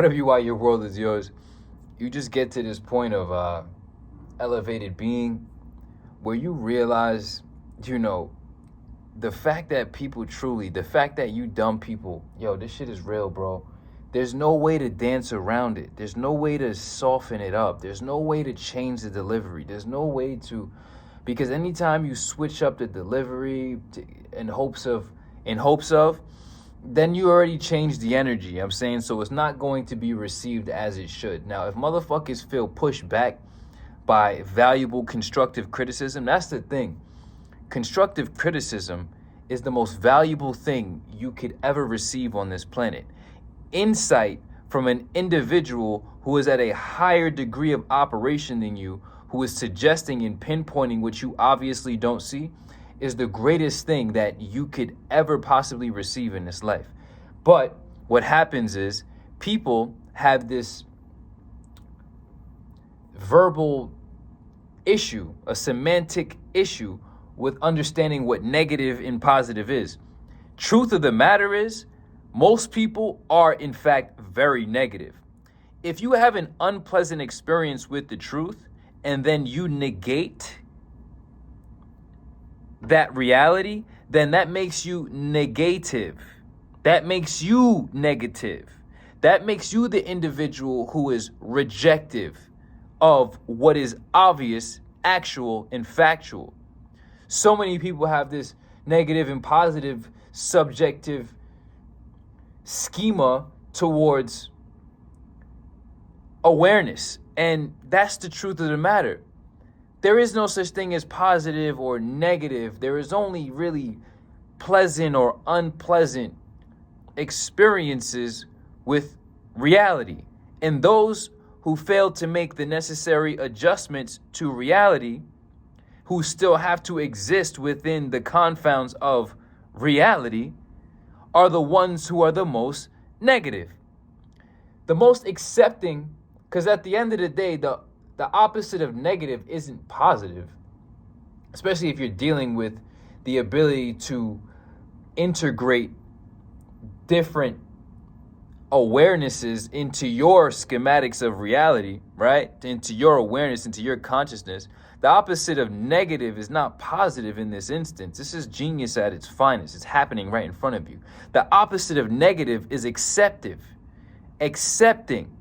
Whatever you are, your world is yours. You just get to this point of elevated being where you realize, the fact that the fact that you dumb people, this shit is real, bro. There's no way to dance around it. There's no way to soften it up. There's no way to change the delivery. There's no way to, because anytime you switch up the delivery in hopes of, then you already changed the energy. I'm saying, so it's not going to be received as it should. Now, if motherfuckers feel pushed back by valuable constructive criticism, that's the thing. Constructive criticism is the most valuable thing you could ever receive on this planet. Insight from an individual who is at a higher degree of operation than you, who is suggesting and pinpointing what you obviously don't see, is the greatest thing that you could ever possibly receive in this life. But what happens is people have this verbal issue, a semantic issue with understanding what negative and positive is. Truth of the matter is, most people are in fact very negative. If you have an unpleasant experience with the truth and then you negate that reality, then that makes you negative. That makes you negative. That makes you the individual who is rejective of what is obvious, actual, and factual. So many people have this negative and positive subjective schema towards awareness. And that's the truth of the matter. There is no such thing as positive or negative. There is only really pleasant or unpleasant experiences with reality. And those who fail to make the necessary adjustments to reality, who still have to exist within the confounds of reality, are the ones who are the most negative. The most accepting, because at the end of the day, the opposite of negative isn't positive, especially if you're dealing with the ability to integrate different awarenesses into your schematics of reality, right? Into your awareness, into your consciousness. The opposite of negative is not positive in this instance. This is genius at its finest. It's happening right in front of you. The opposite of negative is acceptive, accepting,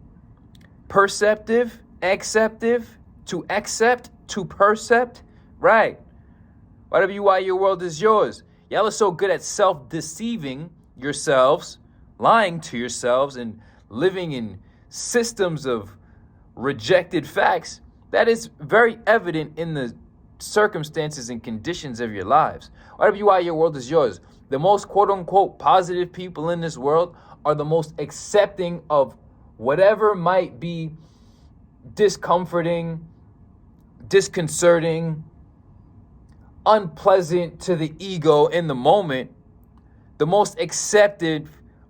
perceptive, acceptive, to accept, to percept, right? Whatever you are, your world is yours. Y'all are so good at self-deceiving yourselves, lying to yourselves, and living in systems of rejected facts that is very evident in the circumstances and conditions of your lives. Whatever you are, your world is yours. The most quote-unquote positive people in this world are the most accepting of whatever might be discomforting, disconcerting, unpleasant to the ego in the moment, the most accepted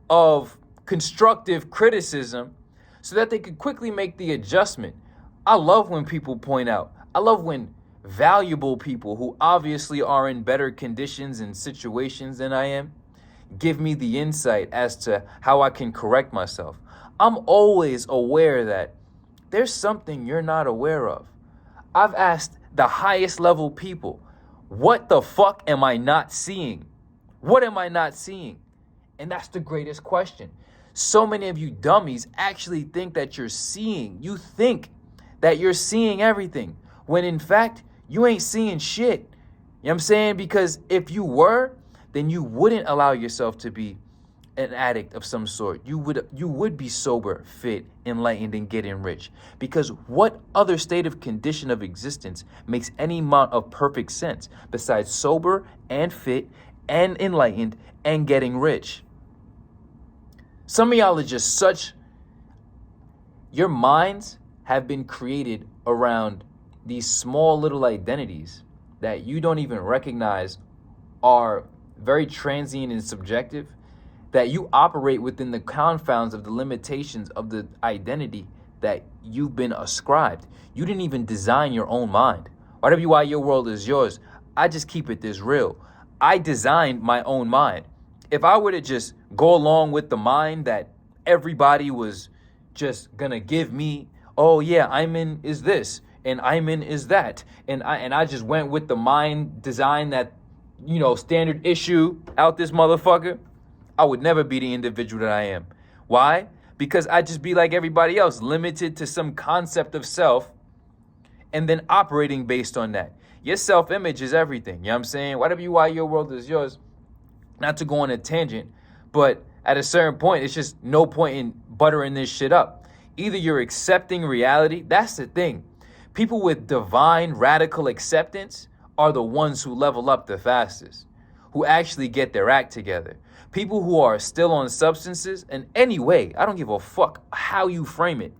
of constructive criticism, so that they could quickly make the adjustment. I love when people point out, I love when valuable people who obviously are in better conditions and situations than I am give me the insight as to how I can correct myself. I'm always aware that there's something you're not aware of. I've asked the highest level people, what the fuck am I not seeing? What am I not seeing? And that's the greatest question. So many of you dummies actually think that you're seeing. You think that you're seeing everything, when in fact, you ain't seeing shit. You know what I'm saying? Because if you were, then you wouldn't allow yourself to be an addict of some sort. You would be sober, fit, enlightened, and getting rich. Because what other state of condition of existence makes any amount of perfect sense besides sober and fit and enlightened and getting rich? Some of y'all are just such, your minds have been created around these small little identities that you don't even recognize are very transient and subjective, that you operate within the confounds of the limitations of the identity that you've been ascribed. You didn't even design your own mind. Whatever you are, your world is yours. I just keep it this real. I designed my own mind. If I were to just go along with the mind that everybody was, just gonna give me, oh yeah, Ayman is this and Ayman is that, and I just went with the mind design that, standard issue out this motherfucker, I would never be the individual that I am. Why? Because I just be like everybody else, limited to some concept of self, and then operating based on that. Your self-image is everything. You know what I'm saying? Whatever you are, your world is yours. Not to go on a tangent, but at a certain point, it's just no point in buttering this shit up. Either you're accepting reality. That's the thing. People with divine radical acceptance are the ones who level up the fastest, who actually get their act together. People who are still on substances, and anyway, I don't give a fuck how you frame it.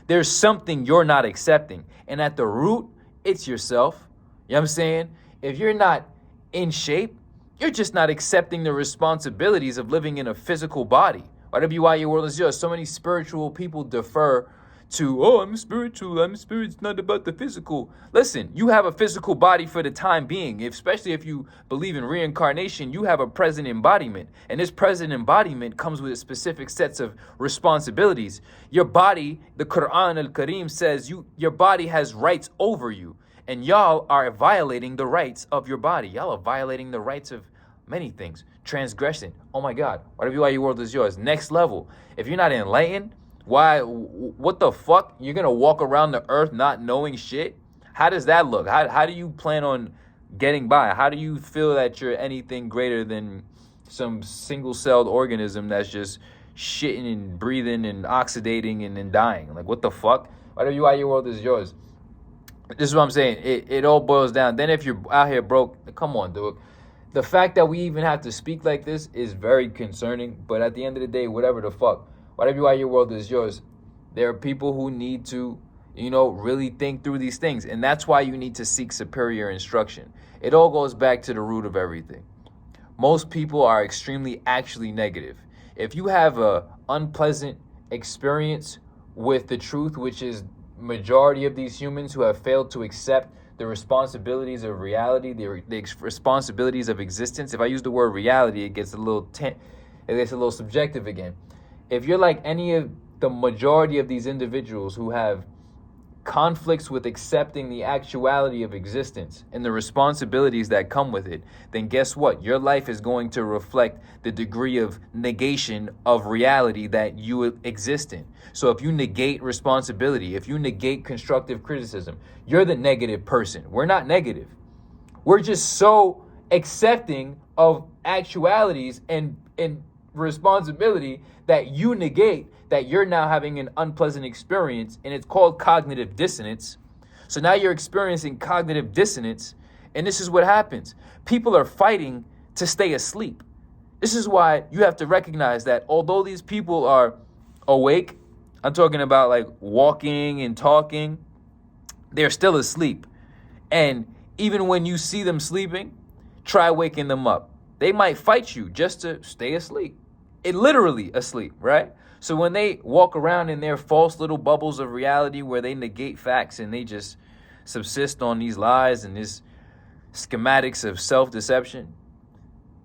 There's something you're not accepting. And at the root, it's yourself. You know what I'm saying? If you're not in shape, you're just not accepting the responsibilities of living in a physical body. Whatever you are, your world is yours. So many spiritual people defer to, oh, I'm spiritual. It's not about the physical. Listen, you have a physical body for the time being. Especially if you believe in reincarnation, you have a present embodiment. And this present embodiment comes with specific sets of responsibilities. Your body, the Quran al-Kareem says, your body has rights over you. And y'all are violating the rights of your body. Y'all are violating the rights of many things. Transgression. Oh my God. Whatever you are, your world is yours. Next level. If you're not enlightened, why? What the fuck? You're going to walk around the earth not knowing shit? How does that look? How do you plan on getting by? How do you feel that you're anything greater than some single-celled organism that's just shitting and breathing and oxidating and then dying? Like, what the fuck? Whatever you are, your world is yours. This is what I'm saying. It all boils down. Then if you're out here broke, come on, dude. The fact that we even have to speak like this is very concerning. But at the end of the day, whatever the fuck, whatever you are, your world is yours. There are people who need to, really think through these things. And that's why you need to seek superior instruction. It all goes back to the root of everything. Most people are extremely actually negative. If you have a unpleasant experience with the truth, which is majority of these humans who have failed to accept the responsibilities of reality, the responsibilities of existence. If I use the word reality, it gets a little subjective again. If you're like any of the majority of these individuals who have conflicts with accepting the actuality of existence and the responsibilities that come with it, then guess what? Your life is going to reflect the degree of negation of reality that you exist in. So if you negate responsibility, if you negate constructive criticism, you're the negative person. We're not negative. We're just so accepting of actualities and responsibility that you negate, that you're now having an unpleasant experience, and it's called cognitive dissonance. So now you're experiencing cognitive dissonance, and this is what happens. People are fighting to stay asleep. This is why you have to recognize that although these people are awake, I'm talking about like walking and talking, they're still asleep. And even when you see them sleeping, try waking them up. They might fight you just to stay asleep. It literally asleep, right? So when they walk around in their false little bubbles of reality where they negate facts and they just subsist on these lies and these schematics of self-deception,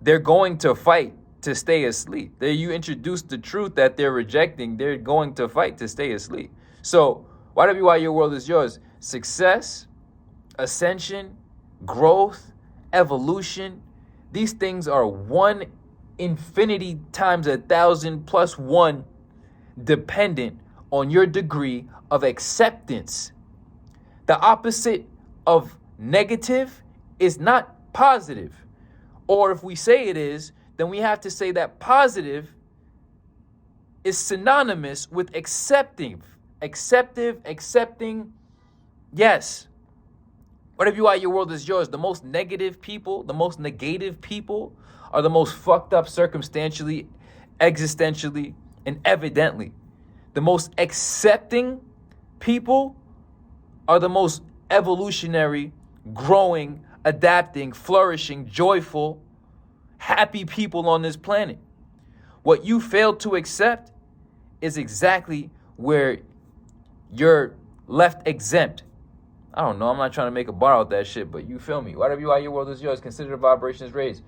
they're going to fight to stay asleep. You introduce the truth that they're rejecting, they're going to fight to stay asleep. So whatever you are, your world is yours. Success, ascension, growth, evolution, these things are one infinity times 1,000 plus one dependent on your degree of acceptance. The opposite of negative is not positive. Or if we say it is, then we have to say that positive is synonymous with accepting. Accepting. Yes. Whatever you are, your world is yours. The most negative people, the most negative people are the most fucked up circumstantially, existentially, and evidently. The most accepting people are the most evolutionary, growing, adapting, flourishing, joyful, happy people on this planet. What you fail to accept is exactly where you're left exempt. I don't know. I'm not trying to make a bar out that shit, but you feel me. Whatever you are, your world is yours. Consider the vibrations raised.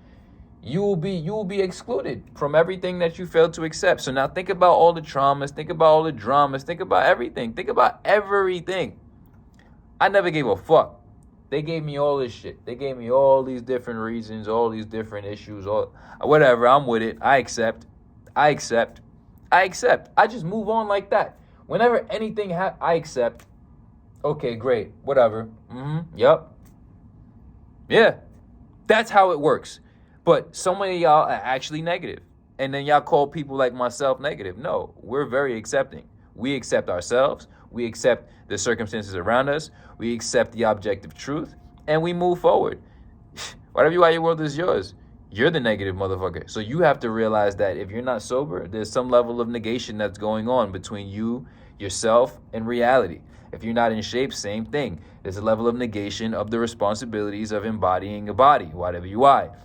you will be excluded from everything that you fail to accept. So now think about all the traumas, think about all the dramas, think about everything. Think about everything. I never gave a fuck. They gave me all this shit. They gave me all these different reasons, all these different issues, all whatever. I'm with it. I accept. I just move on like that. Whenever anything I accept. Okay, great. Whatever. Yep. Yeah. That's how it works. But so many of y'all are actually negative. And then y'all call people like myself negative. No, we're very accepting. We accept ourselves. We accept the circumstances around us. We accept the objective truth. And we move forward. Whatever you are, your world is yours. You're the negative motherfucker. So you have to realize that if you're not sober, there's some level of negation that's going on between you, yourself, and reality. If you're not in shape, same thing. There's a level of negation of the responsibilities of embodying a body, whatever you are.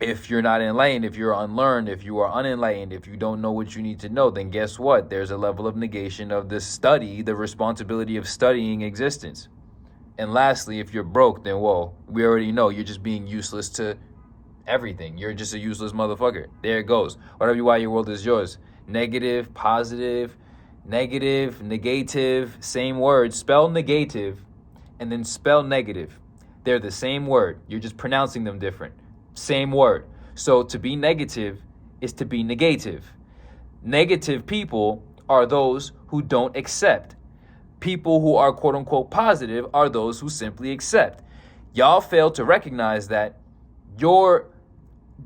If you're not enlightened, if you're unlearned, if you are unenlightened, if you don't know what you need to know, then guess what? There's a level of negation of the study, the responsibility of studying existence. And lastly, if you're broke, then, well, we already know you're just being useless to everything. You're just a useless motherfucker. There it goes. Whatever you are, your world is yours. Negative, positive, negative, negative, same word. Spell negative and then spell negative. They're the same word. You're just pronouncing them different. Same word. So to be negative is to be negative. Negative people are those who don't accept. People who are quote unquote positive are those who simply accept. Y'all fail to recognize that your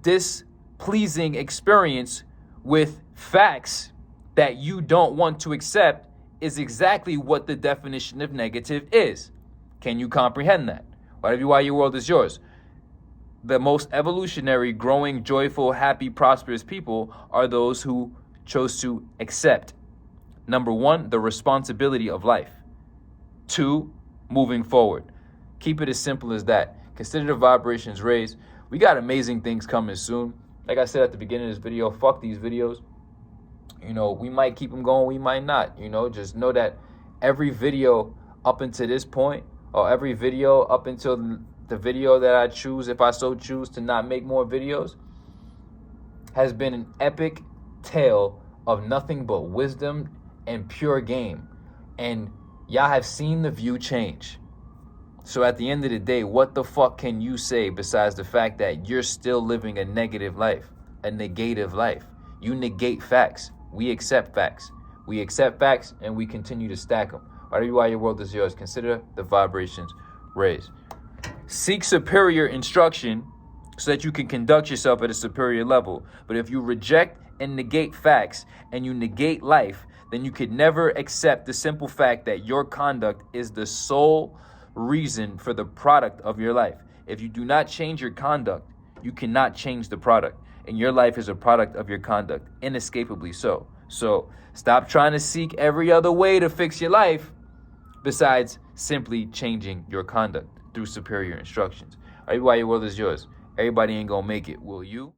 displeasing experience with facts that you don't want to accept is exactly what the definition of negative is. Can you comprehend that? Whatever you are, your world is yours. The most evolutionary, growing, joyful, happy, prosperous people are those who chose to accept. Number one, the responsibility of life. Two, moving forward. Keep it as simple as that. Consider the vibrations raised. We got amazing things coming soon. Like I said at the beginning of this video, fuck these videos. You know, we might keep them going, we might not. You know, just know that every video up until this point, or every video up until the video that I choose, if I so choose to not make more videos, has been an epic tale of nothing but wisdom and pure game. And y'all have seen the view change. So at the end of the day, what the fuck can you say besides the fact that you're still living a negative life, a negative life? You negate facts. We accept facts. We accept facts and we continue to stack them. Whatever you are, your world is yours. Consider the vibrations raised. Seek superior instruction so that you can conduct yourself at a superior level. But if you reject and negate facts and you negate life, then you could never accept the simple fact that your conduct is the sole reason for the product of your life. If you do not change your conduct, you cannot change the product. And your life is a product of your conduct, inescapably so. So stop trying to seek every other way to fix your life besides simply changing your conduct through superior instructions. Why your world is yours. Everybody ain't gonna make it. Will you?